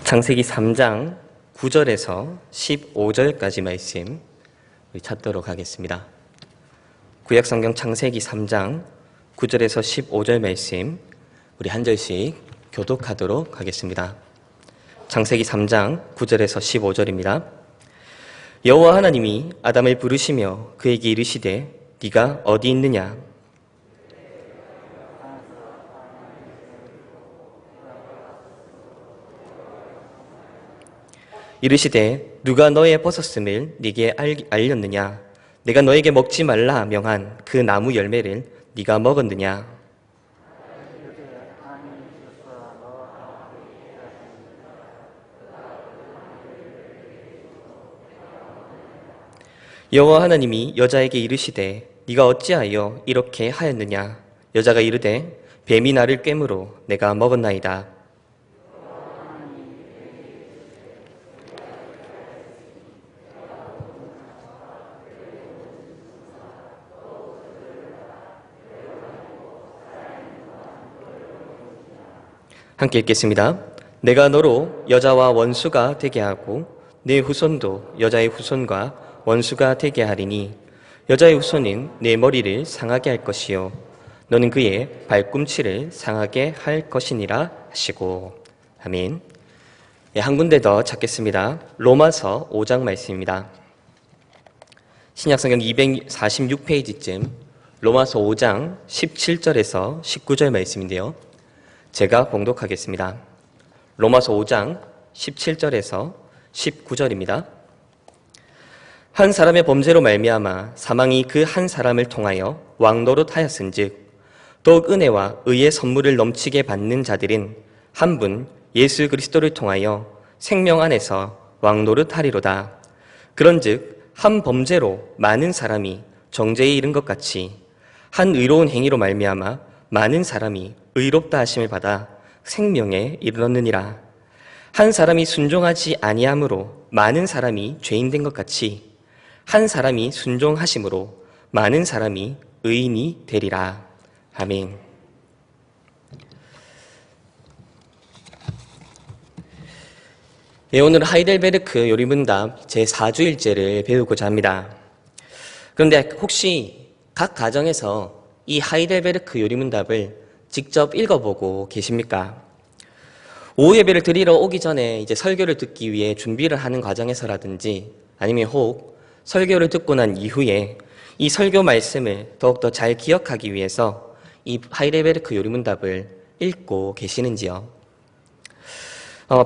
창세기 3장 9절에서 15절까지 말씀 찾도록 하겠습니다. 구약성경 창세기 3장 9절에서 15절 말씀 우리 한 절씩 교독하도록 하겠습니다. 창세기 3장 9절에서 15절입니다. 여호와 하나님이 아담을 부르시며 그에게 이르시되 네가 어디 있느냐? 이르시되 누가 너의 벗었음을 네게 알렸느냐? 내가 너에게 먹지 말라 명한 그 나무 열매를 네가 먹었느냐? 여호와 하나님이 여자에게 이르시되 네가 어찌하여 이렇게 하였느냐? 여자가 이르되 뱀이 나를 꿰므로 내가 먹었나이다. 함께 읽겠습니다. 내가 너로 여자와 원수가 되게 하고 내 후손도 여자의 후손과 원수가 되게 하리니 여자의 후손은 내 머리를 상하게 할 것이요 너는 그의 발꿈치를 상하게 할 것이니라 하시고. 아멘. 한 군데 더 찾겠습니다. 로마서 5장 말씀입니다. 신약성경 246페이지쯤 로마서 5장 17절에서 19절 말씀인데요. 제가 봉독하겠습니다. 로마서 5장 17절에서 19절입니다. 한 사람의 범죄로 말미암아 사망이 그 한 사람을 통하여 왕노릇하였은즉 더욱 은혜와 의의 선물을 넘치게 받는 자들은 한 분 예수 그리스도를 통하여 생명 안에서 왕노릇하리로다. 그런즉 한 범죄로 많은 사람이 정죄에 이른 것 같이 한 의로운 행위로 말미암아 많은 사람이 의롭다 하심을 받아 생명에 이르렀느니라. 한 사람이 순종하지 아니함으로 많은 사람이 죄인 된 것 같이 한 사람이 순종하심으로 많은 사람이 의인이 되리라. 아멘. 오늘 하이델베르크 요리문답 제4주일째를 배우고자 합니다. 그런데 혹시 각 가정에서 이 하이델베르크 요리문답을 직접 읽어보고 계십니까? 오후 예배를 드리러 오기 전에 이제 설교를 듣기 위해 준비를 하는 과정에서라든지 아니면 혹 설교를 듣고 난 이후에 이 설교 말씀을 더욱더 잘 기억하기 위해서 이 하이델베르크 요리문답을 읽고 계시는지요?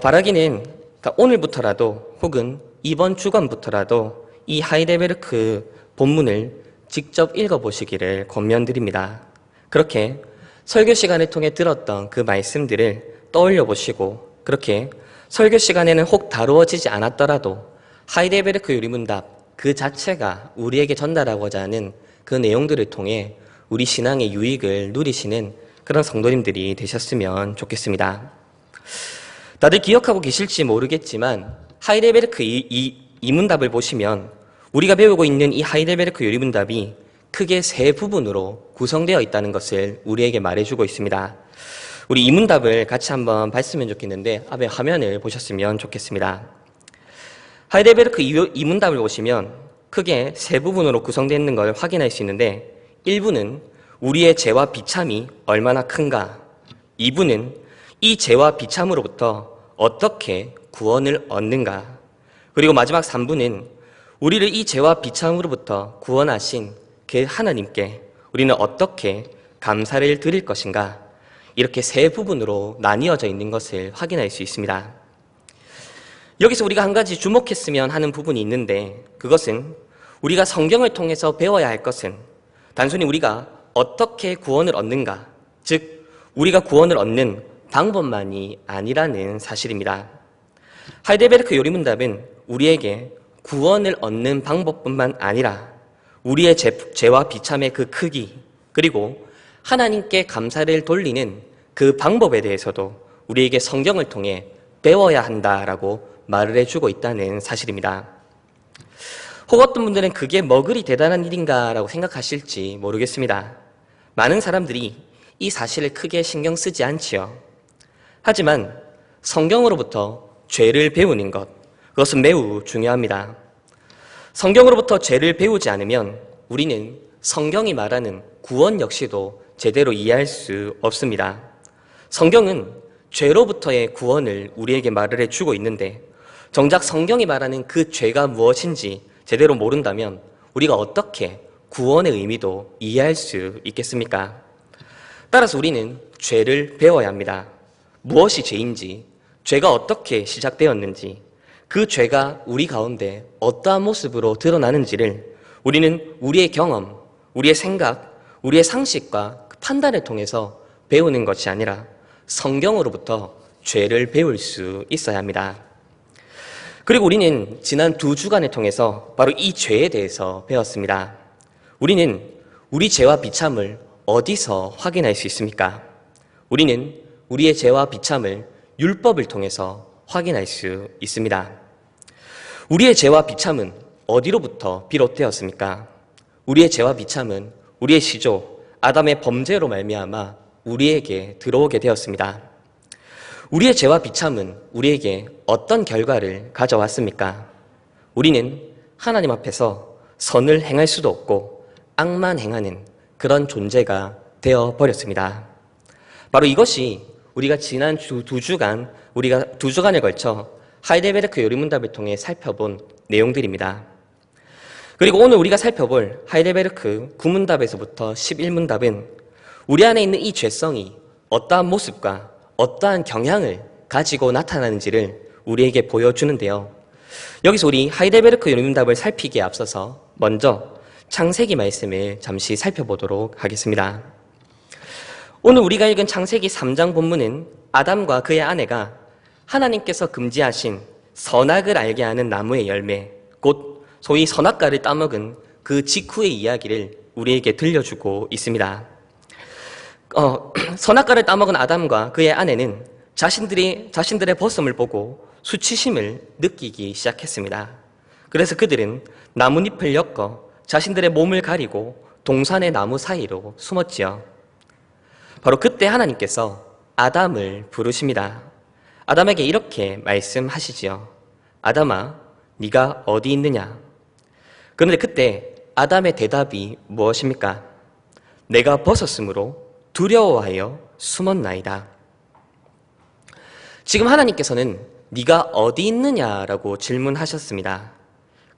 바라기는 오늘부터라도 혹은 이번 주간부터라도 이 하이델베르크 본문을 직접 읽어보시기를 권면드립니다. 그렇게 설교 시간을 통해 들었던 그 말씀들을 떠올려 보시고 그렇게 설교 시간에는 혹 다루어지지 않았더라도 하이델베르크 요리문답 그 자체가 우리에게 전달하고자 하는 그 내용들을 통해 우리 신앙의 유익을 누리시는 그런 성도님들이 되셨으면 좋겠습니다. 다들 기억하고 계실지 모르겠지만 하이델베르크 이 문답을 보시면 우리가 배우고 있는 이 하이델베르크 요리문답이 크게 세 부분으로 구성되어 있다는 것을 우리에게 말해주고 있습니다. 우리 이 문답을 같이 한번 봤으면 좋겠는데 앞에 화면을 보셨으면 좋겠습니다. 하이델베르크 이 문답을 보시면 크게 세 부분으로 구성되어 있는 걸 확인할 수 있는데 1부는 우리의 죄와 비참이 얼마나 큰가, 2부는 이 죄와 비참으로부터 어떻게 구원을 얻는가, 그리고 마지막 3부는 우리를 이 죄와 비참으로부터 구원하신 그 하나님께 우리는 어떻게 감사를 드릴 것인가, 이렇게 세 부분으로 나뉘어져 있는 것을 확인할 수 있습니다. 여기서 우리가 한 가지 주목했으면 하는 부분이 있는데 그것은 우리가 성경을 통해서 배워야 할 것은 단순히 우리가 어떻게 구원을 얻는가, 즉 우리가 구원을 얻는 방법만이 아니라는 사실입니다. 하이델베르크 요리문답은 우리에게 구원을 얻는 방법뿐만 아니라 우리의 죄와 비참의 그 크기 그리고 하나님께 감사를 돌리는 그 방법에 대해서도 우리에게 성경을 통해 배워야 한다라고 말을 해주고 있다는 사실입니다. 혹 어떤 분들은 그게 뭐 그리 대단한 일인가라고 생각하실지 모르겠습니다. 많은 사람들이 이 사실을 크게 신경 쓰지 않지요. 하지만 성경으로부터 죄를 배우는 것, 그것은 매우 중요합니다. 성경으로부터 죄를 배우지 않으면 우리는 성경이 말하는 구원 역시도 제대로 이해할 수 없습니다. 성경은 죄로부터의 구원을 우리에게 말을 해주고 있는데 정작 성경이 말하는 그 죄가 무엇인지 제대로 모른다면 우리가 어떻게 구원의 의미도 이해할 수 있겠습니까? 따라서 우리는 죄를 배워야 합니다. 무엇이 죄인지, 죄가 어떻게 시작되었는지, 그 죄가 우리 가운데 어떠한 모습으로 드러나는지를 우리는 우리의 경험, 우리의 생각, 우리의 상식과 판단을 통해서 배우는 것이 아니라 성경으로부터 죄를 배울 수 있어야 합니다. 그리고 우리는 지난 2주간을 통해서 바로 이 죄에 대해서 배웠습니다. 우리는 우리 죄와 비참을 어디서 확인할 수 있습니까? 우리는 우리의 죄와 비참을 율법을 통해서 확인할 수 있습니다. 우리의 죄와 비참은 어디로부터 비롯되었습니까? 우리의 죄와 비참은 우리의 시조 아담의 범죄로 말미암아 우리에게 들어오게 되었습니다. 우리의 죄와 비참은 우리에게 어떤 결과를 가져왔습니까? 우리는 하나님 앞에서 선을 행할 수도 없고 악만 행하는 그런 존재가 되어버렸습니다. 바로 이것이 우리가 지난 2주간을 걸쳐 하이델베르크 요리문답을 통해 살펴본 내용들입니다. 그리고 오늘 우리가 살펴볼 하이델베르크 9문답에서부터 11문답은 우리 안에 있는 이 죄성이 어떠한 모습과 어떠한 경향을 가지고 나타나는지를 우리에게 보여주는데요. 여기서 우리 하이델베르크 요리문답을 살피기에 앞서서 먼저 창세기 말씀을 잠시 살펴보도록 하겠습니다. 오늘 우리가 읽은 창세기 3장 본문은 아담과 그의 아내가 하나님께서 금지하신 선악을 알게 하는 나무의 열매, 곧 소위 선악과를 따먹은 그 직후의 이야기를 우리에게 들려주고 있습니다. 선악과를 따먹은 아담과 그의 아내는 자신들의 벗음을 보고 수치심을 느끼기 시작했습니다. 그래서 그들은 나뭇잎을 엮어 자신들의 몸을 가리고 동산의 나무 사이로 숨었지요. 바로 그때 하나님께서 아담을 부르십니다. 아담에게 이렇게 말씀하시지요. 아담아, 네가 어디 있느냐? 그런데 그때 아담의 대답이 무엇입니까? 내가 벗었으므로 두려워하여 숨었나이다. 지금 하나님께서는 네가 어디 있느냐라고 질문하셨습니다.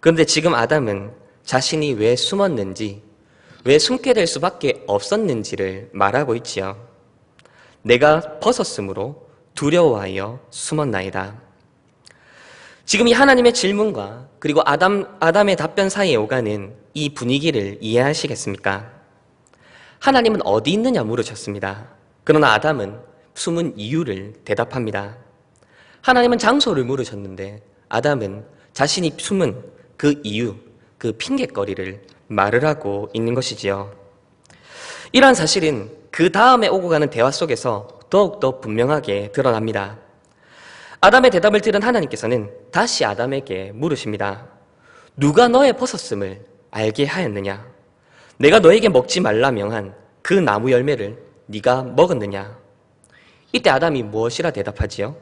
그런데 지금 아담은 자신이 왜 숨었는지, 왜 숨게 될 수밖에 없었는지를 말하고 있지요. 내가 벗었으므로 두려워하여 숨었나이다. 지금 이 하나님의 질문과 그리고 아담의 답변 사이에 오가는 이 분위기를 이해하시겠습니까? 하나님은 어디 있느냐 물으셨습니다. 그러나 아담은 숨은 이유를 대답합니다. 하나님은 장소를 물으셨는데 아담은 자신이 숨은 그 이유, 그 핑곗거리를 말을 하고 있는 것이지요. 이러한 사실은 그 다음에 오고 가는 대화 속에서 더욱더 분명하게 드러납니다. 아담의 대답을 들은 하나님께서는 다시 아담에게 물으십니다. 누가 너의 벗었음을 알게 하였느냐? 내가 너에게 먹지 말라 명한 그 나무 열매를 네가 먹었느냐? 이때 아담이 무엇이라 대답하지요?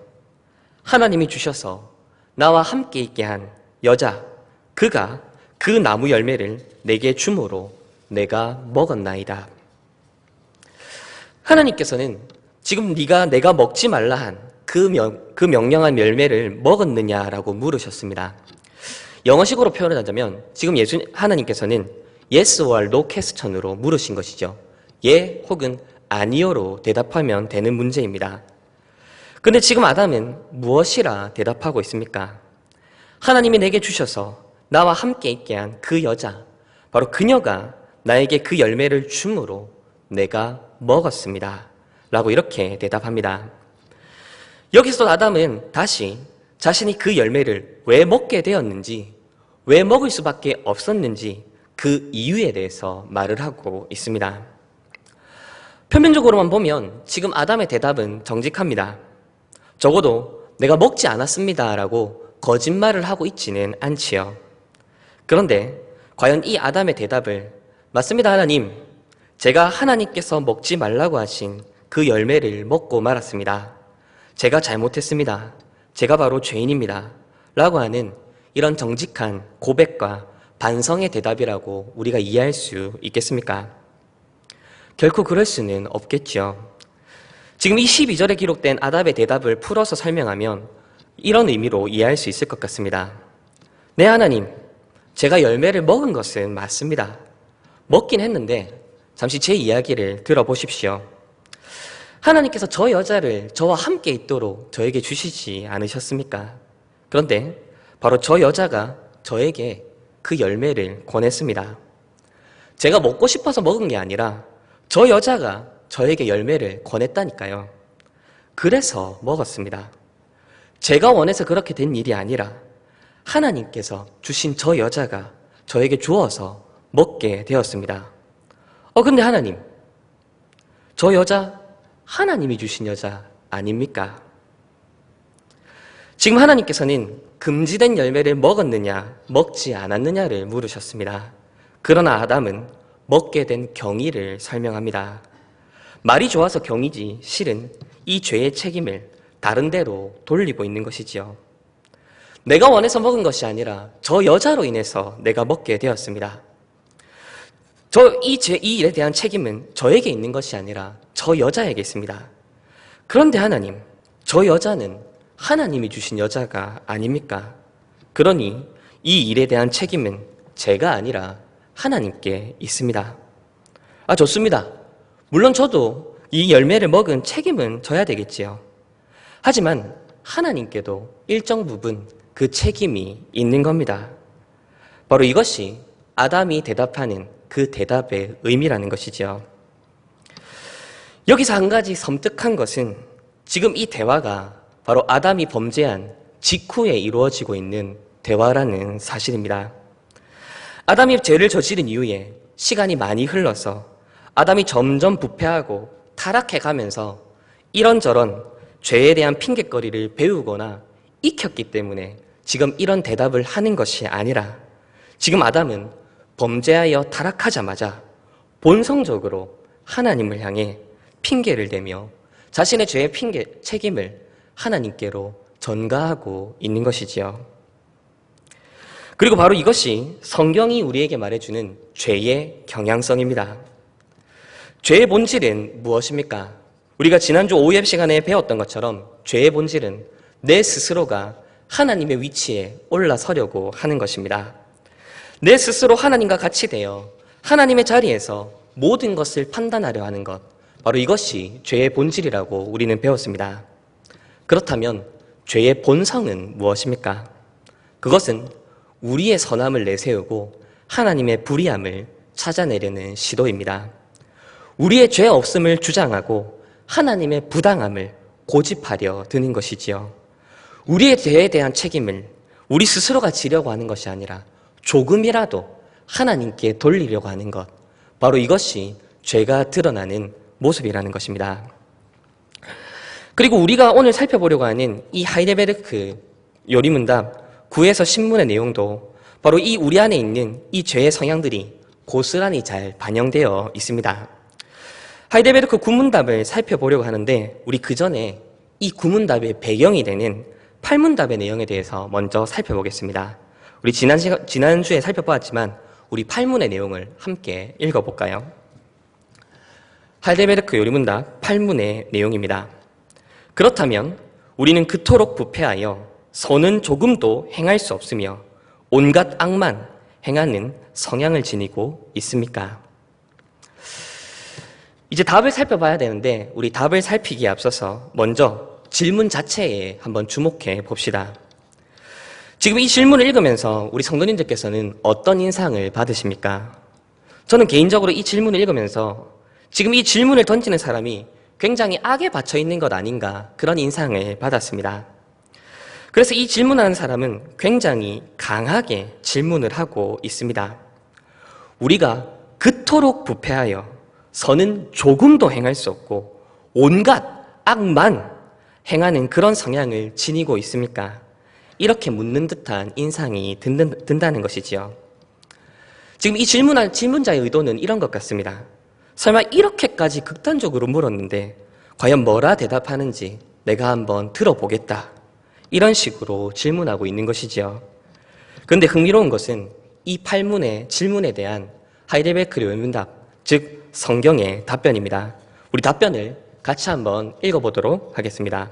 하나님이 주셔서 나와 함께 있게 한 여자, 그가 그 나무 열매를 내게 주므로 내가 먹었나이다. 하나님께서는 지금 내가 먹지 말라 한 그 명령한 열매를 먹었느냐라고 물으셨습니다. 영어식으로 표현을 하자면 지금 하나님께서는 yes or no 퀘스천으로 물으신 것이죠. 예 혹은 아니요로 대답하면 되는 문제입니다. 그런데 지금 아담은 무엇이라 대답하고 있습니까? 하나님이 내게 주셔서 나와 함께 있게 한 그 여자, 바로 그녀가 나에게 그 열매를 줌으로 내가 먹었습니다. 라고 이렇게 대답합니다. 여기서 아담은 다시 자신이 그 열매를 왜 먹게 되었는지, 왜 먹을 수밖에 없었는지 그 이유에 대해서 말을 하고 있습니다. 표면적으로만 보면 지금 아담의 대답은 정직합니다. 적어도 내가 먹지 않았습니다 라고 거짓말을 하고 있지는 않지요. 그런데 과연 이 아담의 대답을 맞습니다 하나님, 제가 하나님께서 먹지 말라고 하신 그 열매를 먹고 말았습니다. 제가 잘못했습니다. 제가 바로 죄인입니다. 라고 하는 이런 정직한 고백과 반성의 대답이라고 우리가 이해할 수 있겠습니까? 결코 그럴 수는 없겠죠. 지금 이 12절에 기록된 아답의 대답을 풀어서 설명하면 이런 의미로 이해할 수 있을 것 같습니다. 네, 하나님, 제가 열매를 먹은 것은 맞습니다. 먹긴 했는데 잠시 제 이야기를 들어보십시오. 하나님께서 저 여자를 저와 함께 있도록 저에게 주시지 않으셨습니까? 그런데 바로 저 여자가 저에게 그 열매를 권했습니다. 제가 먹고 싶어서 먹은 게 아니라 저 여자가 저에게 열매를 권했다니까요. 그래서 먹었습니다. 제가 원해서 그렇게 된 일이 아니라 하나님께서 주신 저 여자가 저에게 주어서 먹게 되었습니다. 근데 하나님, 저 여자 하나님이 주신 여자 아닙니까? 지금 하나님께서는 금지된 열매를 먹었느냐, 먹지 않았느냐를 물으셨습니다. 그러나 아담은 먹게 된 경위를 설명합니다. 말이 좋아서 경이지 실은 이 죄의 책임을 다른 데로 돌리고 있는 것이지요. 내가 원해서 먹은 것이 아니라 저 여자로 인해서 내가 먹게 되었습니다. 이 일에 대한 책임은 저에게 있는 것이 아니라 저 여자에게 있습니다. 그런데 하나님, 저 여자는 하나님이 주신 여자가 아닙니까? 그러니 이 일에 대한 책임은 제가 아니라 하나님께 있습니다. 좋습니다. 물론 저도 이 열매를 먹은 책임은 져야 되겠지요. 하지만 하나님께도 일정 부분 그 책임이 있는 겁니다. 바로 이것이 아담이 대답하는 그 대답의 의미라는 것이죠. 여기서 한 가지 섬뜩한 것은 지금 이 대화가 바로 아담이 범죄한 직후에 이루어지고 있는 대화라는 사실입니다. 아담이 죄를 저지른 이후에 시간이 많이 흘러서 아담이 점점 부패하고 타락해 가면서 이런저런 죄에 대한 핑곗거리를 배우거나 익혔기 때문에 지금 이런 대답을 하는 것이 아니라 지금 아담은 범죄하여 타락하자마자 본성적으로 하나님을 향해 핑계를 대며 자신의 죄의 책임을 하나님께로 전가하고 있는 것이지요. 그리고 바로 이것이 성경이 우리에게 말해주는 죄의 경향성입니다. 죄의 본질은 무엇입니까? 우리가 지난주 오후의 시간에 배웠던 것처럼 죄의 본질은 내 스스로가 하나님의 위치에 올라서려고 하는 것입니다. 내 스스로 하나님과 같이 되어 하나님의 자리에서 모든 것을 판단하려 하는 것, 바로 이것이 죄의 본질이라고 우리는 배웠습니다. 그렇다면 죄의 본성은 무엇입니까? 그것은 우리의 선함을 내세우고 하나님의 불의함을 찾아내려는 시도입니다. 우리의 죄 없음을 주장하고 하나님의 부당함을 고집하려 드는 것이지요. 우리의 죄에 대한 책임을 우리 스스로가 지려고 하는 것이 아니라 조금이라도 하나님께 돌리려고 하는 것, 바로 이것이 죄가 드러나는 모습이라는 것입니다. 그리고 우리가 오늘 살펴보려고 하는 이 하이델베르크 요리문답 9에서 10문의 내용도 바로 이 우리 안에 있는 이 죄의 성향들이 고스란히 잘 반영되어 있습니다. 하이델베르크 구문답을 살펴보려고 하는데 우리 그 전에 이 구문답의 배경이 되는 8문답의 내용에 대해서 먼저 살펴보겠습니다. 우리 지난주에 살펴보았지만 우리 8문의 내용을 함께 읽어볼까요? 하이델베르크 요리문답 8문의 내용입니다. 그렇다면 우리는 그토록 부패하여 선은 조금도 행할 수 없으며 온갖 악만 행하는 성향을 지니고 있습니까? 이제 답을 살펴봐야 되는데 우리 답을 살피기에 앞서서 먼저 질문 자체에 한번 주목해 봅시다. 지금 이 질문을 읽으면서 우리 성도님들께서는 어떤 인상을 받으십니까? 저는 개인적으로 이 질문을 읽으면서 지금 이 질문을 던지는 사람이 굉장히 악에 받쳐 있는 것 아닌가 그런 인상을 받았습니다. 그래서 이 질문하는 사람은 굉장히 강하게 질문을 하고 있습니다. 우리가 그토록 부패하여 선은 조금도 행할 수 없고 온갖 악만 행하는 그런 성향을 지니고 있습니까? 이렇게 묻는 듯한 인상이 든다는 것이지요. 지금 이 질문자의 의도는 이런 것 같습니다. 설마 이렇게까지 극단적으로 물었는데 과연 뭐라 대답하는지 내가 한번 들어보겠다. 이런 식으로 질문하고 있는 것이지요. 그런데 흥미로운 것은 이 8문의 질문에 대한 하이델베르크의 의문답, 즉 성경의 답변입니다. 우리 답변을 같이 한번 읽어보도록 하겠습니다.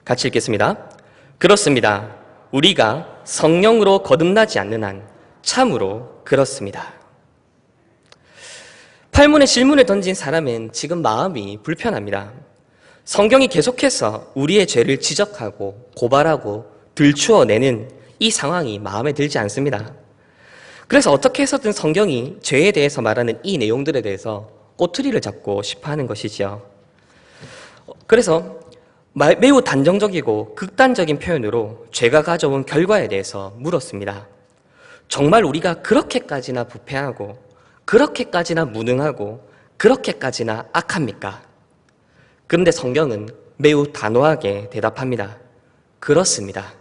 같이 읽겠습니다. 그렇습니다. 우리가 성령으로 거듭나지 않는 한 참으로 그렇습니다. 8문의 질문을 던진 사람은 지금 마음이 불편합니다. 성경이 계속해서 우리의 죄를 지적하고 고발하고 들추어내는 이 상황이 마음에 들지 않습니다. 그래서 어떻게 해서든 성경이 죄에 대해서 말하는 이 내용들에 대해서 꼬투리를 잡고 싶어 하는 것이지요. 그래서 매우 단정적이고 극단적인 표현으로 죄가 가져온 결과에 대해서 물었습니다. 정말 우리가 그렇게까지나 부패하고 그렇게까지나 무능하고 그렇게까지나 악합니까? 그런데 성경은 매우 단호하게 대답합니다. 그렇습니다.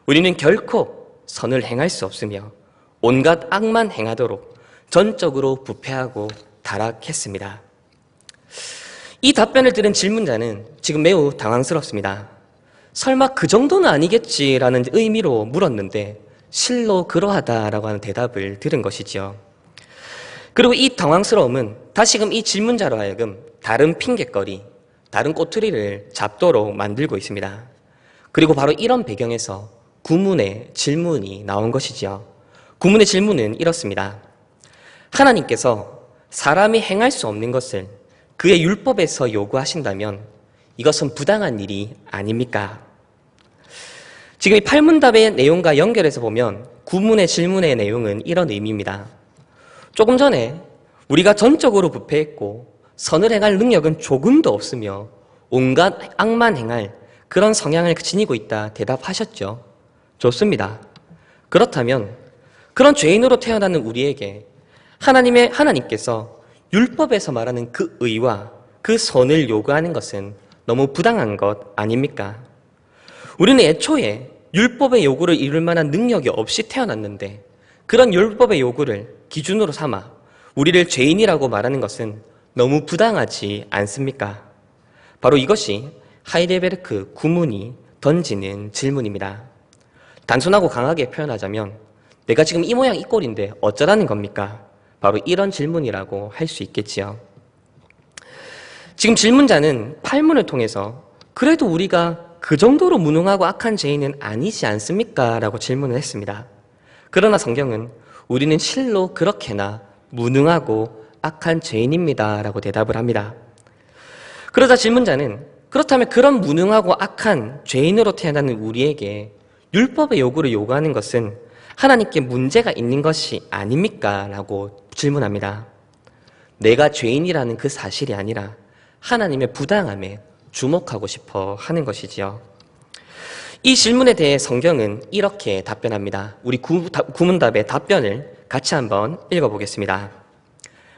우리는 결코 선을 행할 수 없으며 온갖 악만 행하도록 전적으로 부패하고 타락했습니다. 이 답변을 들은 질문자는 지금 매우 당황스럽습니다. 설마 그 정도는 아니겠지라는 의미로 물었는데 실로 그러하다라고 하는 대답을 들은 것이지요. 그리고 이 당황스러움은 다시금 이 질문자로 하여금 다른 핑곗거리, 다른 꼬투리를 잡도록 만들고 있습니다. 그리고 바로 이런 배경에서 구문의 질문이 나온 것이지요. 구문의 질문은 이렇습니다. 하나님께서 사람이 행할 수 없는 것을 그의 율법에서 요구하신다면 이것은 부당한 일이 아닙니까? 지금 이 8문답의 내용과 연결해서 보면 구문의 질문의 내용은 이런 의미입니다. 조금 전에 우리가 전적으로 부패했고 선을 행할 능력은 조금도 없으며 온갖 악만 행할 그런 성향을 지니고 있다 대답하셨죠. 좋습니다. 그렇다면 그런 죄인으로 태어나는 우리에게 하나님께서 율법에서 말하는 그 의와 그 선을 요구하는 것은 너무 부당한 것 아닙니까? 우리는 애초에 율법의 요구를 이룰 만한 능력이 없이 태어났는데 그런 율법의 요구를 기준으로 삼아 우리를 죄인이라고 말하는 것은 너무 부당하지 않습니까? 바로 이것이 하이델베르크 구문이 던지는 질문입니다. 단순하고 강하게 표현하자면 내가 지금 이 모양 이 꼴인데 어쩌라는 겁니까? 바로 이런 질문이라고 할 수 있겠지요. 지금 질문자는 8문을 통해서 그래도 우리가 그 정도로 무능하고 악한 죄인은 아니지 않습니까? 라고 질문을 했습니다. 그러나 성경은 우리는 실로 그렇게나 무능하고 악한 죄인입니다. 라고 대답을 합니다. 그러자 질문자는 그렇다면 그런 무능하고 악한 죄인으로 태어나는 우리에게 율법의 요구를 요구하는 것은 하나님께 문제가 있는 것이 아닙니까? 라고 질문합니다. 내가 죄인이라는 그 사실이 아니라 하나님의 부당함에 주목하고 싶어 하는 것이지요. 이 질문에 대해 성경은 이렇게 답변합니다. 우리 구문답의 답변을 같이 한번 읽어보겠습니다.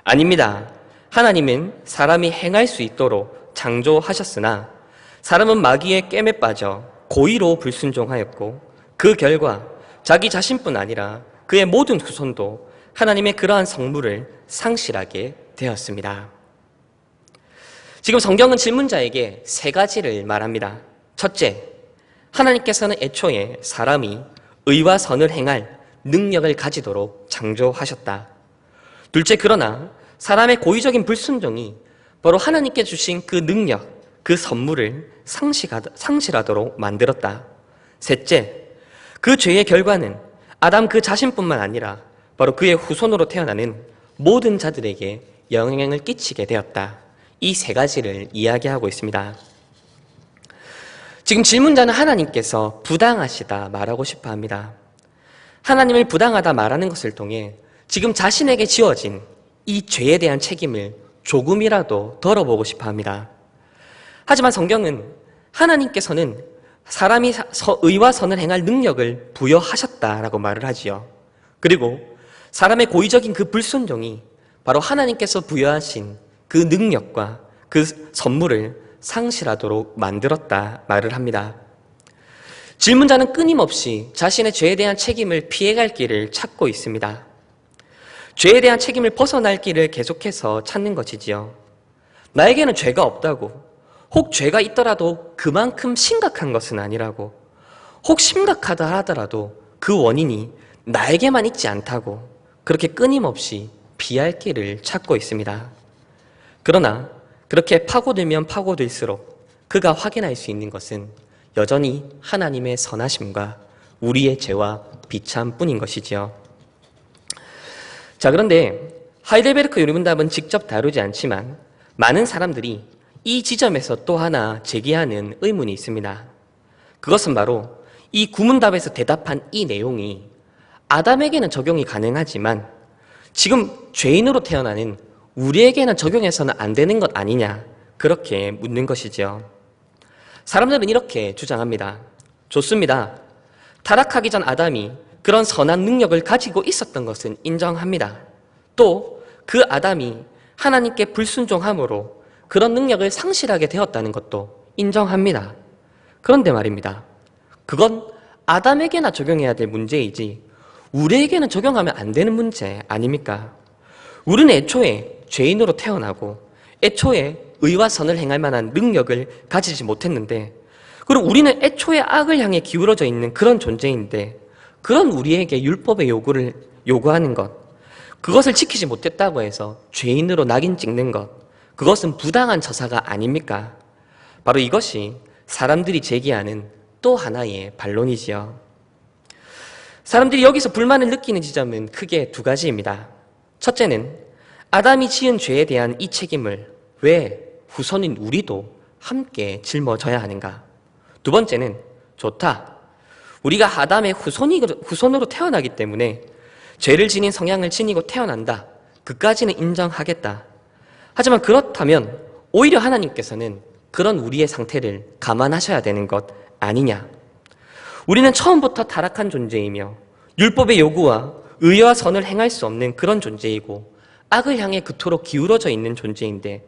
아닙니다. 하나님은 사람이 행할 수 있도록 창조하셨으나 사람은 마귀의 꿰매 빠져 고의로 불순종하였고 그 결과 자기 자신뿐 아니라 그의 모든 후손도 하나님의 그러한 성물을 상실하게 되었습니다. 지금 성경은 질문자에게 세 가지를 말합니다. 첫째, 하나님께서는 애초에 사람이 의와 선을 행할 능력을 가지도록 창조하셨다. 둘째, 그러나 사람의 고의적인 불순종이 바로 하나님께 주신 그 능력, 그 선물을 상실하도록 만들었다. 셋째, 그 죄의 결과는 아담 그 자신뿐만 아니라 바로 그의 후손으로 태어나는 모든 자들에게 영향을 끼치게 되었다. 이 세 가지를 이야기하고 있습니다. 지금 질문자는 하나님께서 부당하시다 말하고 싶어 합니다. 하나님을 부당하다 말하는 것을 통해 지금 자신에게 지어진 이 죄에 대한 책임을 조금이라도 덜어보고 싶어 합니다. 하지만 성경은 하나님께서는 사람이 의와 선을 행할 능력을 부여하셨다라고 말을 하지요. 그리고 사람의 고의적인 그 불순종이 바로 하나님께서 부여하신 그 능력과 그 선물을 상실하도록 만들었다 말을 합니다. 질문자는 끊임없이 자신의 죄에 대한 책임을 피해갈 길을 찾고 있습니다. 죄에 대한 책임을 벗어날 길을 계속해서 찾는 것이지요. 나에게는 죄가 없다고, 혹 죄가 있더라도 그만큼 심각한 것은 아니라고, 혹 심각하다 하더라도 그 원인이 나에게만 있지 않다고 그렇게 끊임없이 피할 길을 찾고 있습니다. 그러나 그렇게 파고들면 파고들수록 그가 확인할 수 있는 것은 여전히 하나님의 선하심과 우리의 죄와 비참뿐인 것이지요. 자, 그런데 하이델베르크 요리문답은 직접 다루지 않지만 많은 사람들이 이 지점에서 또 하나 제기하는 의문이 있습니다. 그것은 바로 이 구문답에서 대답한 이 내용이 아담에게는 적용이 가능하지만 지금 죄인으로 태어나는 우리에게는 적용해서는 안 되는 것 아니냐, 그렇게 묻는 것이죠. 사람들은 이렇게 주장합니다. 좋습니다. 타락하기 전 아담이 그런 선한 능력을 가지고 있었던 것은 인정합니다. 또 그 아담이 하나님께 불순종함으로 그런 능력을 상실하게 되었다는 것도 인정합니다. 그런데 말입니다. 그건 아담에게나 적용해야 될 문제이지 우리에게는 적용하면 안 되는 문제 아닙니까? 우리는 애초에 죄인으로 태어나고 애초에 의와 선을 행할 만한 능력을 가지지 못했는데, 그리고 우리는 애초에 악을 향해 기울어져 있는 그런 존재인데 그런 우리에게 율법의 요구를 요구하는 것, 그것을 지키지 못했다고 해서 죄인으로 낙인 찍는 것, 그것은 부당한 처사가 아닙니까? 바로 이것이 사람들이 제기하는 또 하나의 반론이지요. 사람들이 여기서 불만을 느끼는 지점은 크게 두 가지입니다. 첫째는 아담이 지은 죄에 대한 이 책임을 왜 후손인 우리도 함께 짊어져야 하는가? 두 번째는 좋다. 우리가 아담의 후손으로 태어나기 때문에 죄를 지닌 성향을 지니고 태어난다. 그까지는 인정하겠다. 하지만 그렇다면 오히려 하나님께서는 그런 우리의 상태를 감안하셔야 되는 것 아니냐. 우리는 처음부터 타락한 존재이며 율법의 요구와 의와 선을 행할 수 없는 그런 존재이고 악을 향해 그토록 기울어져 있는 존재인데,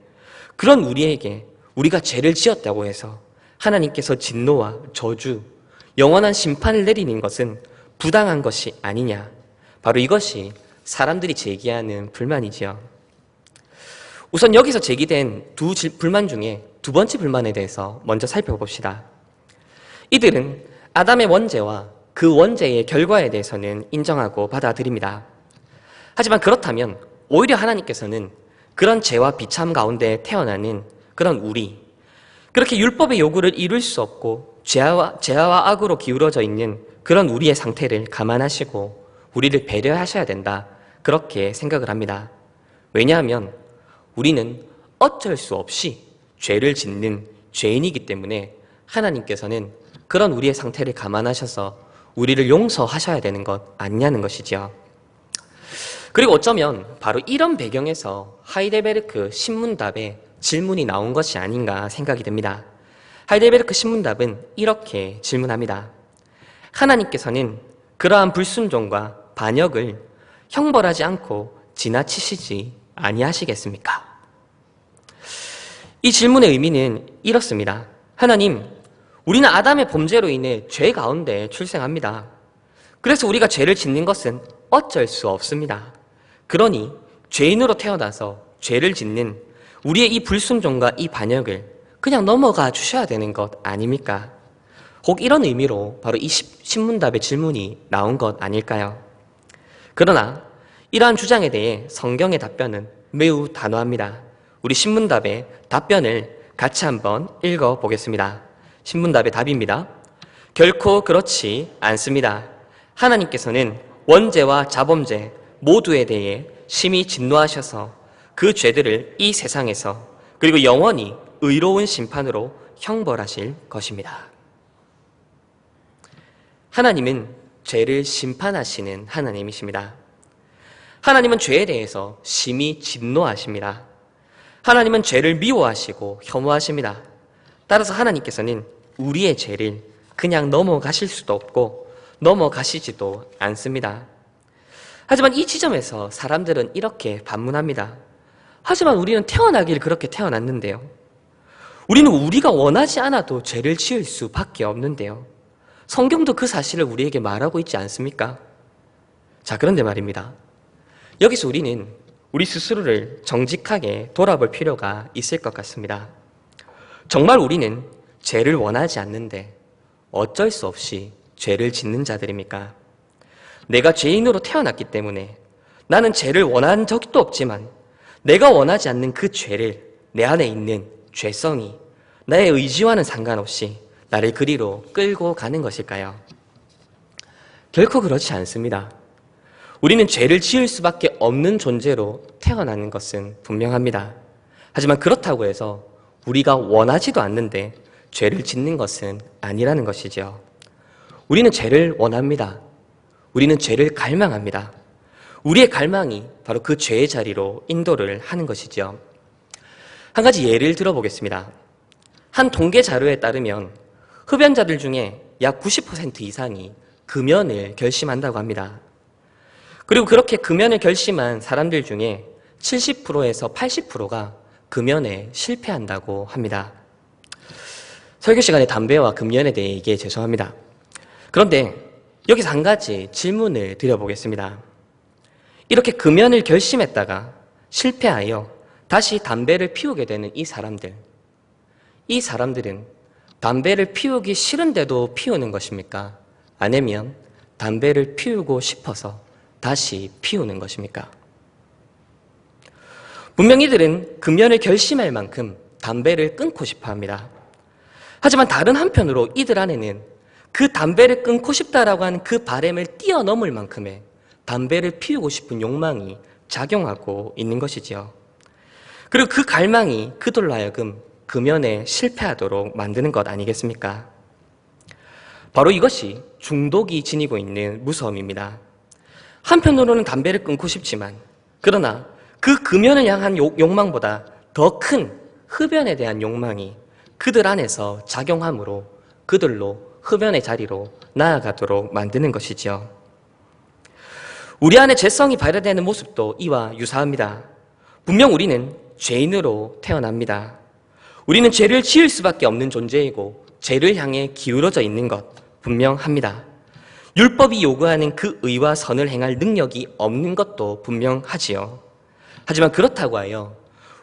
그런 우리에게 우리가 죄를 지었다고 해서 하나님께서 진노와 저주, 영원한 심판을 내리는 것은 부당한 것이 아니냐. 바로 이것이 사람들이 제기하는 불만이지요. 우선 여기서 제기된 두 불만 중에 두 번째 불만에 대해서 먼저 살펴봅시다. 이들은 아담의 원죄와 그 원죄의 결과에 대해서는 인정하고 받아들입니다. 하지만 그렇다면 오히려 하나님께서는 그런 죄와 비참 가운데 태어나는 그런 우리, 그렇게 율법의 요구를 이룰 수 없고 죄와 악으로 기울어져 있는 그런 우리의 상태를 감안하시고 우리를 배려하셔야 된다, 그렇게 생각을 합니다. 왜냐하면 우리는 어쩔 수 없이 죄를 짓는 죄인이기 때문에 하나님께서는 그런 우리의 상태를 감안하셔서 우리를 용서하셔야 되는 것 아니냐는 것이죠. 그리고 어쩌면 바로 이런 배경에서 하이델베르크 신문답에 질문이 나온 것이 아닌가 생각이 듭니다. 하이델베르크 신문답은 이렇게 질문합니다. 하나님께서는 그러한 불순종과 반역을 형벌하지 않고 지나치시지 아니하시겠습니까? 이 질문의 의미는 이렇습니다. 하나님, 우리는 아담의 범죄로 인해 죄 가운데 출생합니다. 그래서 우리가 죄를 짓는 것은 어쩔 수 없습니다. 그러니 죄인으로 태어나서 죄를 짓는 우리의 이 불순종과 이 반역을 그냥 넘어가 주셔야 되는 것 아닙니까? 혹 이런 의미로 바로 이 신문답의 질문이 나온 것 아닐까요? 그러나 이러한 주장에 대해 성경의 답변은 매우 단호합니다. 우리 신문답의 답변을 같이 한번 읽어보겠습니다. 신문답의 답입니다. 결코 그렇지 않습니다. 하나님께서는 원죄와 자범죄 모두에 대해 심히 진노하셔서 그 죄들을 이 세상에서 그리고 영원히 의로운 심판으로 형벌하실 것입니다. 하나님은 죄를 심판하시는 하나님이십니다. 하나님은 죄에 대해서 심히 진노하십니다. 하나님은 죄를 미워하시고 혐오하십니다. 따라서 하나님께서는 우리의 죄를 그냥 넘어가실 수도 없고 넘어가시지도 않습니다. 하지만 이 지점에서 사람들은 이렇게 반문합니다. 하지만 우리는 태어나길 그렇게 태어났는데요. 우리는 우리가 원하지 않아도 죄를 지을 수밖에 없는데요. 성경도 그 사실을 우리에게 말하고 있지 않습니까? 자, 그런데 말입니다. 여기서 우리는 우리 스스로를 정직하게 돌아볼 필요가 있을 것 같습니다. 정말 우리는 죄를 원하지 않는데 어쩔 수 없이 죄를 짓는 자들입니까? 내가 죄인으로 태어났기 때문에 나는 죄를 원한 적도 없지만 내가 원하지 않는 그 죄를 내 안에 있는 죄성이 나의 의지와는 상관없이 나를 그리로 끌고 가는 것일까요? 결코 그렇지 않습니다. 우리는 죄를 지을 수밖에 없는 존재로 태어나는 것은 분명합니다. 하지만 그렇다고 해서 우리가 원하지도 않는데 죄를 짓는 것은 아니라는 것이죠. 우리는 죄를 원합니다. 우리는 죄를 갈망합니다. 우리의 갈망이 바로 그 죄의 자리로 인도를 하는 것이죠. 한 가지 예를 들어보겠습니다. 한 통계 자료에 따르면 흡연자들 중에 약 90% 이상이 금연을 결심한다고 합니다. 그리고 그렇게 금연을 결심한 사람들 중에 70%에서 80%가 금연에 실패한다고 합니다. 설교 시간에 담배와 금연에 대해 얘기해 죄송합니다. 그런데 여기서 한 가지 질문을 드려보겠습니다. 이렇게 금연을 결심했다가 실패하여 다시 담배를 피우게 되는 이 사람들은 담배를 피우기 싫은데도 피우는 것입니까? 아니면 담배를 피우고 싶어서 다시 피우는 것입니까? 분명 이들은 금연을 결심할 만큼 담배를 끊고 싶어 합니다. 하지만 다른 한편으로 이들 안에는 그 담배를 끊고 싶다라고 하는 그 바람을 뛰어넘을 만큼의 담배를 피우고 싶은 욕망이 작용하고 있는 것이지요. 그리고 그 갈망이 그들로 하여금 금연에 실패하도록 만드는 것 아니겠습니까? 바로 이것이 중독이 지니고 있는 무서움입니다. 한편으로는 담배를 끊고 싶지만 그러나 그 금연을 향한 욕망보다 더 큰 흡연에 대한 욕망이 그들 안에서 작용하므로 그들로 흡연의 자리로 나아가도록 만드는 것이지요. 우리 안에 죄성이 발현되는 모습도 이와 유사합니다. 분명 우리는 죄인으로 태어납니다. 우리는 죄를 지을 수밖에 없는 존재이고 죄를 향해 기울어져 있는 것 분명합니다. 율법이 요구하는 그 의와 선을 행할 능력이 없는 것도 분명하지요. 하지만 그렇다고 하여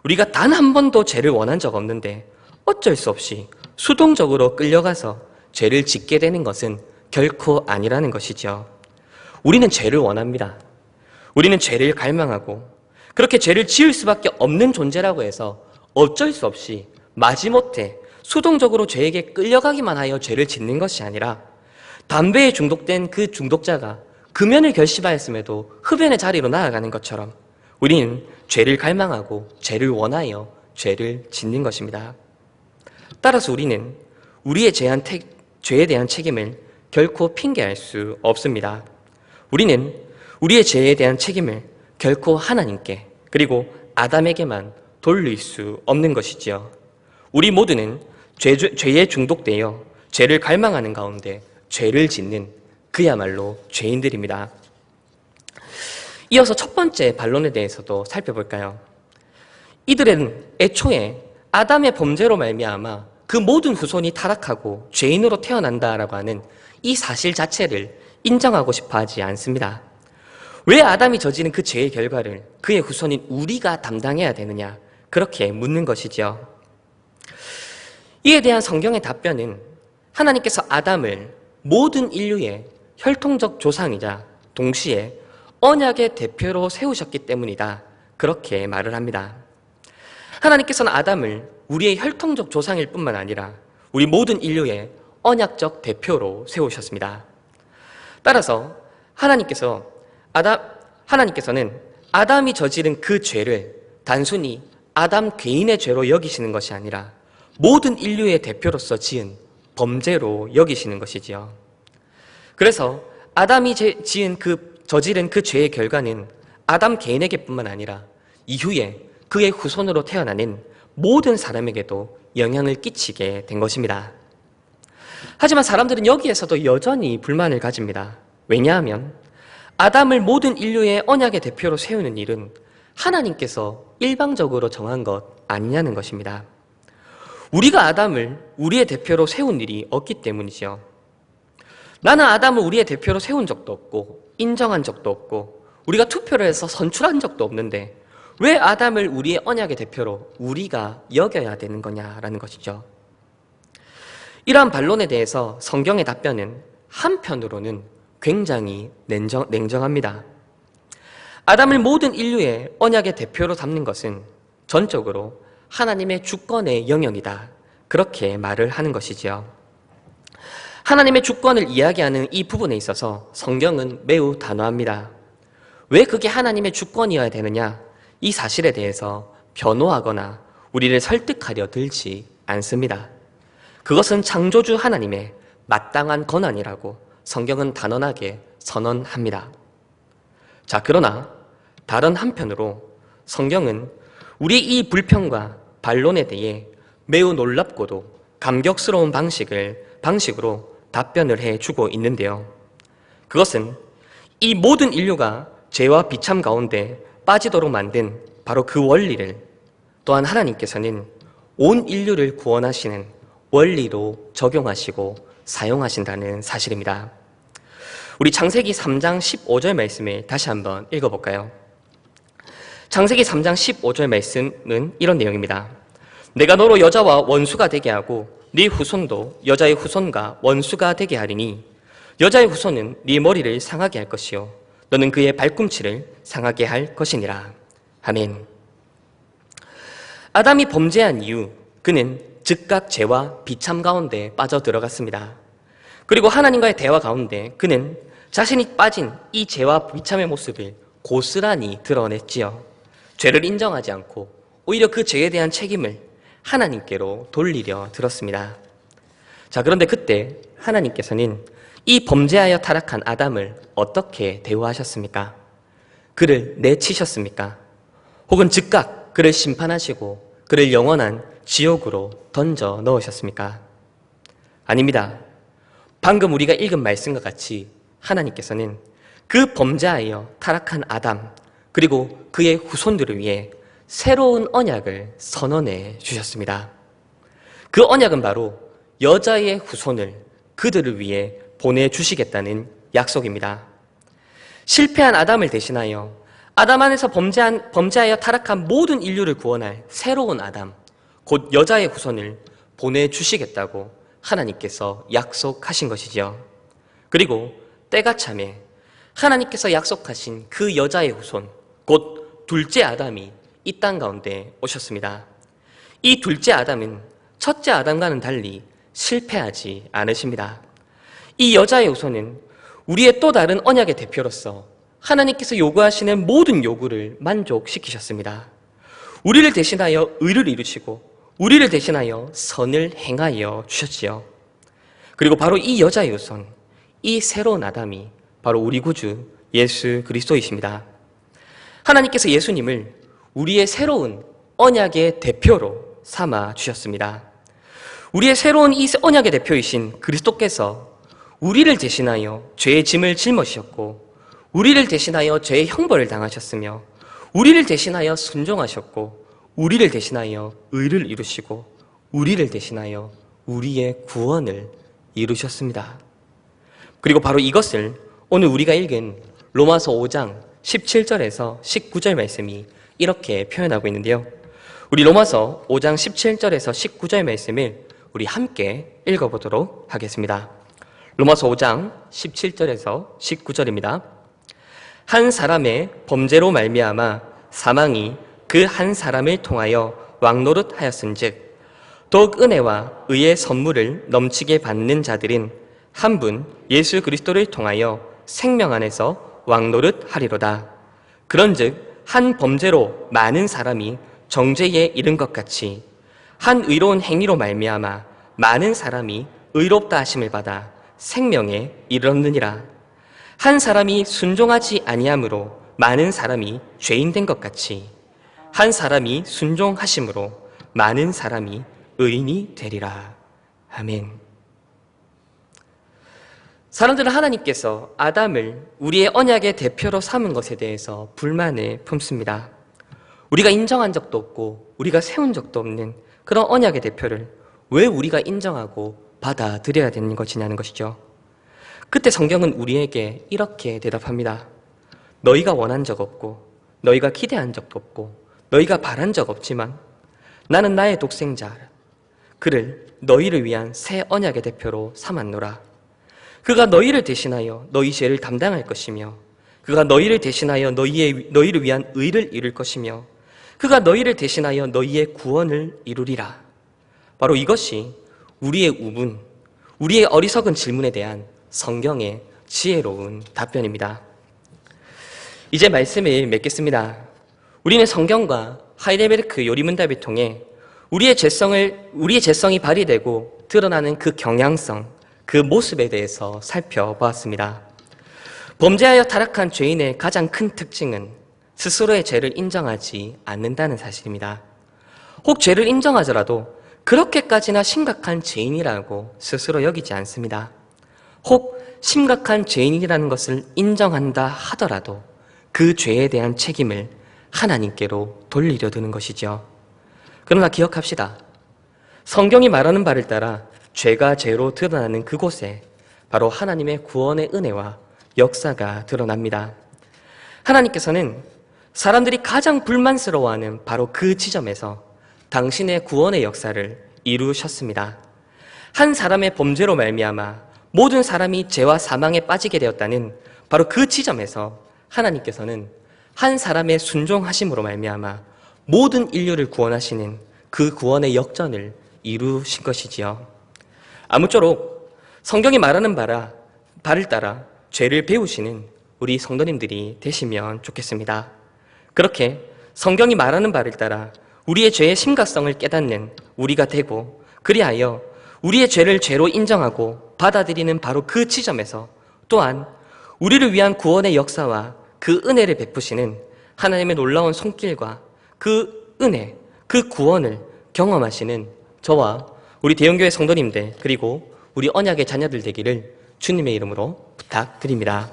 우리가 단 한 번도 죄를 원한 적 없는데 어쩔 수 없이 수동적으로 끌려가서 죄를 짓게 되는 것은 결코 아니라는 것이죠. 우리는 죄를 원합니다. 우리는 죄를 갈망하고 그렇게 죄를 지을 수밖에 없는 존재라고 해서 어쩔 수 없이 마지못해 수동적으로 죄에게 끌려가기만 하여 죄를 짓는 것이 아니라 담배에 중독된 그 중독자가 금연을 결심하였음에도 흡연의 자리로 나아가는 것처럼 우리는 죄를 갈망하고 죄를 원하여 죄를 짓는 것입니다. 따라서 우리는 우리의 죄에 대한 책임을 결코 핑계할 수 없습니다. 우리는 우리의 죄에 대한 책임을 결코 하나님께 그리고 아담에게만 돌릴 수 없는 것이지요. 우리 모두는 죄에 중독되어 죄를 갈망하는 가운데 죄를 짓는 그야말로 죄인들입니다. 이어서 첫 번째 반론에 대해서도 살펴볼까요? 이들은 애초에 아담의 범죄로 말미암아 그 모든 후손이 타락하고 죄인으로 태어난다라고 하는 이 사실 자체를 인정하고 싶어 하지 않습니다. 왜 아담이 저지른 그 죄의 결과를 그의 후손인 우리가 담당해야 되느냐 그렇게 묻는 것이죠. 이에 대한 성경의 답변은 하나님께서 아담을 모든 인류의 혈통적 조상이자 동시에 언약의 대표로 세우셨기 때문이다 그렇게 말을 합니다. 하나님께서는 아담을 우리의 혈통적 조상일 뿐만 아니라 우리 모든 인류의 언약적 대표로 세우셨습니다. 따라서 하나님께서는 아담이 저지른 그 죄를 단순히 아담 개인의 죄로 여기시는 것이 아니라 모든 인류의 대표로서 지은 범죄로 여기시는 것이지요. 그래서 아담이 저지른 그 죄의 결과는 아담 개인에게뿐만 아니라 이후에 그의 후손으로 태어나는 모든 사람에게도 영향을 끼치게 된 것입니다. 하지만 사람들은 여기에서도 여전히 불만을 가집니다. 왜냐하면 아담을 모든 인류의 언약의 대표로 세우는 일은 하나님께서 일방적으로 정한 것 아니냐는 것입니다. 우리가 아담을 우리의 대표로 세운 일이 없기 때문이죠. 나는 아담을 우리의 대표로 세운 적도 없고 인정한 적도 없고 우리가 투표를 해서 선출한 적도 없는데 왜 아담을 우리의 언약의 대표로 우리가 여겨야 되는 거냐라는 것이죠. 이러한 반론에 대해서 성경의 답변은 한편으로는 굉장히 냉정합니다. 아담을 모든 인류의 언약의 대표로 삼는 것은 전적으로 하나님의 주권의 영역이다. 그렇게 말을 하는 것이지요. 하나님의 주권을 이야기하는 이 부분에 있어서 성경은 매우 단호합니다. 왜 그게 하나님의 주권이어야 되느냐? 이 사실에 대해서 변호하거나 우리를 설득하려 들지 않습니다. 그것은 창조주 하나님의 마땅한 권한이라고 성경은 단언하게 선언합니다. 자, 그러나 다른 한편으로 성경은 우리 이 불평과 반론에 대해 매우 놀랍고도 감격스러운 방식으로 답변을 해주고 있는데요. 그것은 이 모든 인류가 죄와 비참 가운데 빠지도록 만든 바로 그 원리를 또한 하나님께서는 온 인류를 구원하시는 원리로 적용하시고 사용하신다는 사실입니다. 우리 창세기 3장 15절 말씀을 다시 한번 읽어볼까요? 창세기 3장 15절 말씀은 이런 내용입니다. 내가 너로 여자와 원수가 되게 하고 네 후손도 여자의 후손과 원수가 되게 하리니 여자의 후손은 네 머리를 상하게 할 것이요 너는 그의 발꿈치를 상하게 할 것이니라. 아멘. 아담이 범죄한 이후 그는 즉각 죄와 비참 가운데 빠져들어갔습니다. 그리고 하나님과의 대화 가운데 그는 자신이 빠진 이 죄와 비참의 모습을 고스란히 드러냈지요. 죄를 인정하지 않고 오히려 그 죄에 대한 책임을 하나님께로 돌리려 들었습니다. 자, 그런데 그때 하나님께서는 이 범죄하여 타락한 아담을 어떻게 대우하셨습니까? 그를 내치셨습니까? 혹은 즉각 그를 심판하시고 그를 영원한 지옥으로 던져 넣으셨습니까? 아닙니다. 방금 우리가 읽은 말씀과 같이 하나님께서는 그 범죄하여 타락한 아담 그리고 그의 후손들을 위해 새로운 언약을 선언해 주셨습니다. 그 언약은 바로 여자의 후손을 그들을 위해 보내주시겠다는 약속입니다. 실패한 아담을 대신하여 아담 안에서 범죄하여 타락한 모든 인류를 구원할 새로운 아담, 곧 여자의 후손을 보내주시겠다고 하나님께서 약속하신 것이죠. 그리고 때가 참에 하나님께서 약속하신 그 여자의 후손, 곧 둘째 아담이 이 땅 가운데 오셨습니다. 이 둘째 아담은 첫째 아담과는 달리 실패하지 않으십니다. 이 여자의 후손은 우리의 또 다른 언약의 대표로서 하나님께서 요구하시는 모든 요구를 만족시키셨습니다. 우리를 대신하여 의를 이루시고 우리를 대신하여 선을 행하여 주셨지요. 그리고 바로 이 여자의 후손, 이 새로운 아담이 바로 우리 구주 예수 그리스도이십니다. 하나님께서 예수님을 우리의 새로운 언약의 대표로 삼아 주셨습니다. 우리의 새로운 이 언약의 대표이신 그리스도께서 우리를 대신하여 죄의 짐을 짊어지셨고 우리를 대신하여 죄의 형벌을 당하셨으며 우리를 대신하여 순종하셨고 우리를 대신하여 의를 이루시고 우리를 대신하여 우리의 구원을 이루셨습니다. 그리고 바로 이것을 오늘 우리가 읽은 로마서 5장 17절에서 19절 말씀이 이렇게 표현하고 있는데요. 우리 로마서 5장 17절에서 19절 말씀을 우리 함께 읽어보도록 하겠습니다. 로마서 5장 17절에서 19절입니다. 한 사람의 범죄로 말미암아 사망이 그 한 사람을 통하여 왕노릇하였은즉 더욱 은혜와 의의 선물을 넘치게 받는 자들은 한 분 예수 그리스도를 통하여 생명 안에서 왕노릇하리로다. 그런즉 한 범죄로 많은 사람이 정죄에 이른 것 같이 한 의로운 행위로 말미암아 많은 사람이 의롭다 하심을 받아 생명에 이르렀느니라. 한 사람이 순종하지 아니함으로 많은 사람이 죄인 된 것 같이 한 사람이 순종하심으로 많은 사람이 의인이 되리라. 아멘. 사람들은 하나님께서 아담을 우리의 언약의 대표로 삼은 것에 대해서 불만을 품습니다. 우리가 인정한 적도 없고 우리가 세운 적도 없는 그런 언약의 대표를 왜 우리가 인정하고 받아들여야 되는 것이냐는 것이죠. 그때 성경은 우리에게 이렇게 대답합니다. 너희가 원한 적 없고 너희가 기대한 적도 없고 너희가 바란 적 없지만 나는 나의 독생자 그를 너희를 위한 새 언약의 대표로 삼았노라. 그가 너희를 대신하여 너희 죄를 담당할 것이며 그가 너희를 대신하여 너희를 위한 의를 이룰 것이며 그가 너희를 대신하여 너희의 구원을 이루리라. 바로 이것이 우리의 우문, 우리의 어리석은 질문에 대한 성경의 지혜로운 답변입니다. 이제 말씀을 맺겠습니다. 우리는 성경과 하이델베르크 요리문답을 통해 우리의 죄성이 발휘되고 드러나는 그 경향성, 그 모습에 대해서 살펴보았습니다. 범죄하여 타락한 죄인의 가장 큰 특징은 스스로의 죄를 인정하지 않는다는 사실입니다. 혹 죄를 인정하더라도 그렇게까지나 심각한 죄인이라고 스스로 여기지 않습니다. 혹 심각한 죄인이라는 것을 인정한다 하더라도 그 죄에 대한 책임을 하나님께로 돌리려 드는 것이죠. 그러나 기억합시다. 성경이 말하는 바를 따라 죄가 죄로 드러나는 그곳에 바로 하나님의 구원의 은혜와 역사가 드러납니다. 하나님께서는 사람들이 가장 불만스러워하는 바로 그 지점에서 당신의 구원의 역사를 이루셨습니다. 한 사람의 범죄로 말미암아 모든 사람이 죄와 사망에 빠지게 되었다는 바로 그 지점에서 하나님께서는 한 사람의 순종하심으로 말미암아 모든 인류를 구원하시는 그 구원의 역전을 이루신 것이지요. 아무쪼록 성경이 말하는 바를 따라 죄를 배우시는 우리 성도님들이 되시면 좋겠습니다. 그렇게 성경이 말하는 바를 따라 우리의 죄의 심각성을 깨닫는 우리가 되고 그리하여 우리의 죄를 죄로 인정하고 받아들이는 바로 그 지점에서 또한 우리를 위한 구원의 역사와 그 은혜를 베푸시는 하나님의 놀라운 손길과 그 은혜, 그 구원을 경험하시는 저와 우리 대형교회 성도님들 그리고 우리 언약의 자녀들 되기를 주님의 이름으로 부탁드립니다.